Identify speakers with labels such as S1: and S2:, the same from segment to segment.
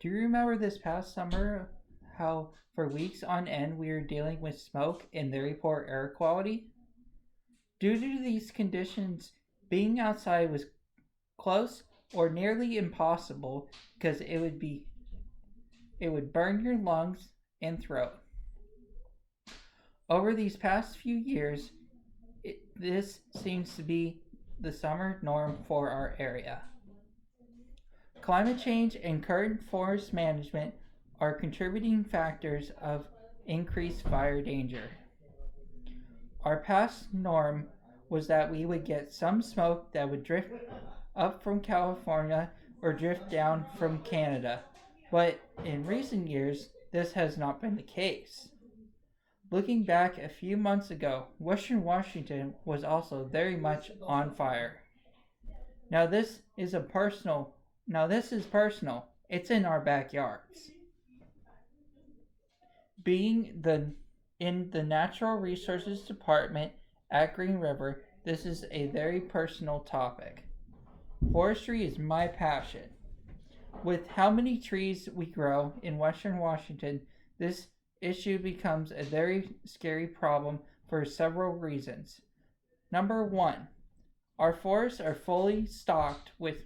S1: Do you remember this past summer how for weeks on end we were dealing with smoke and very poor air quality? Due to these conditions, being outside was close or nearly impossible because it would burn your lungs and throat. Over these past few years, this seems to be the summer norm for our area. Climate change and current forest management are contributing factors of increased fire danger. Our past norm was that we would get some smoke that would drift up from California or drift down from Canada, but in recent years, this has not been the case. Looking back a few months ago, Western Washington was also very much on fire. Now this is personal. It's in our backyards. Being in the Natural Resources Department at Green River, this is a very personal topic. Forestry is my passion. With how many trees we grow in Western Washington, this issue becomes a very scary problem for several reasons. Number one, our forests are fully stocked, which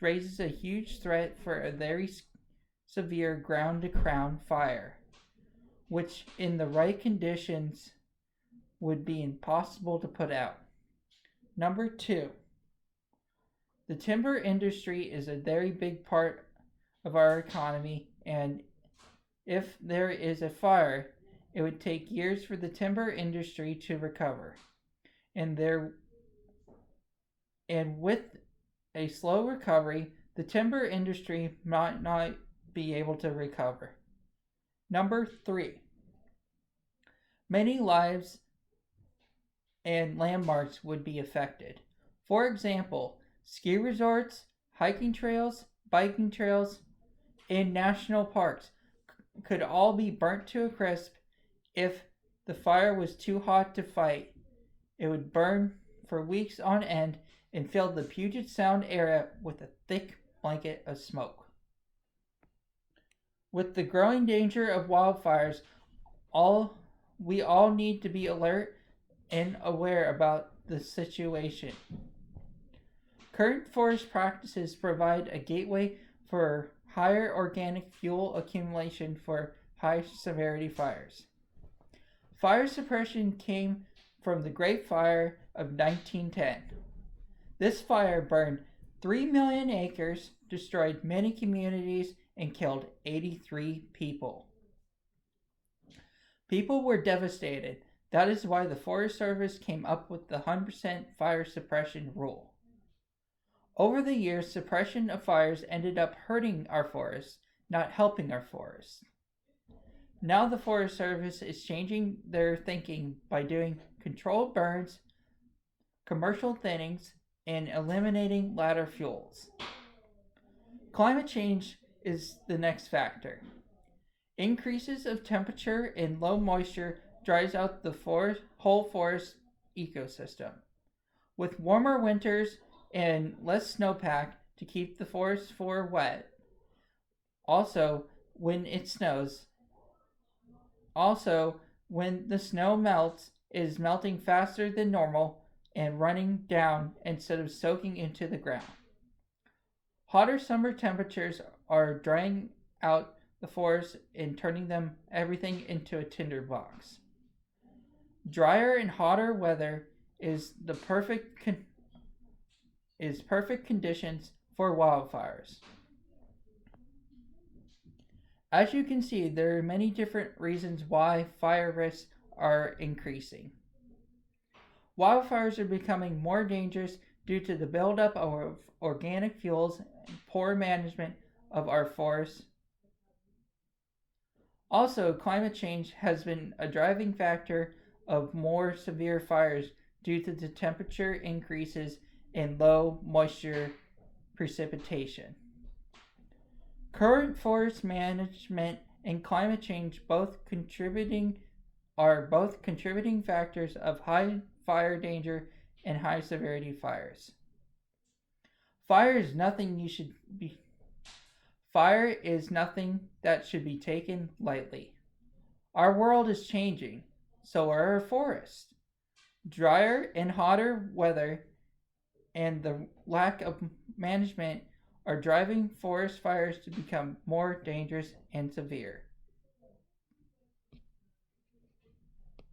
S1: raises a huge threat for a very severe ground to crown fire, which in the right conditions would be impossible to put out. Number two, the timber industry is a very big part of our economy, and if there is a fire, it would take years for the timber industry to recover. And with a slow recovery, the timber industry might not be able to recover. Number three, many lives and landmarks would be affected. For example, ski resorts, hiking trails, biking trails, and national parks could all be burnt to a crisp if the fire was too hot to fight. It would burn for weeks on end and fill the Puget Sound area with a thick blanket of smoke. With the growing danger of wildfires, we all need to be alert and aware about the situation. Current forest practices provide a gateway for higher organic fuel accumulation for high severity fires. Fire suppression came from the Great Fire of 1910. This fire burned 3 million acres, destroyed many communities, and killed 83 people. People were devastated. That is why the Forest Service came up with the 100% fire suppression rule. Over the years, suppression of fires ended up hurting our forests, not helping our forests. Now the Forest Service is changing their thinking by doing controlled burns, commercial thinnings, and eliminating ladder fuels. Climate change is the next factor. Increases of temperature and low moisture dries out the whole forest ecosystem. With warmer winters and less snowpack to keep the forest floor wet. Also, when it snows. Also, when the snow melts, it is melting faster than normal and running down instead of soaking into the ground. Hotter summer temperatures are drying out the forest and turning everything into a tinderbox. Drier and hotter weather is perfect conditions for wildfires. As you can see, there are many different reasons why fire risks are increasing. Wildfires are becoming more dangerous due to the buildup of organic fuels and poor management of our forests. Also, climate change has been a driving factor of more severe fires due to the temperature increases and low moisture precipitation. Current forest management and climate change are both contributing factors of high fire danger and high severity fires. Fire is nothing Fire is nothing that should be taken lightly. Our world is changing, so are our forests. Drier and hotter weather and the lack of management are driving forest fires to become more dangerous and severe.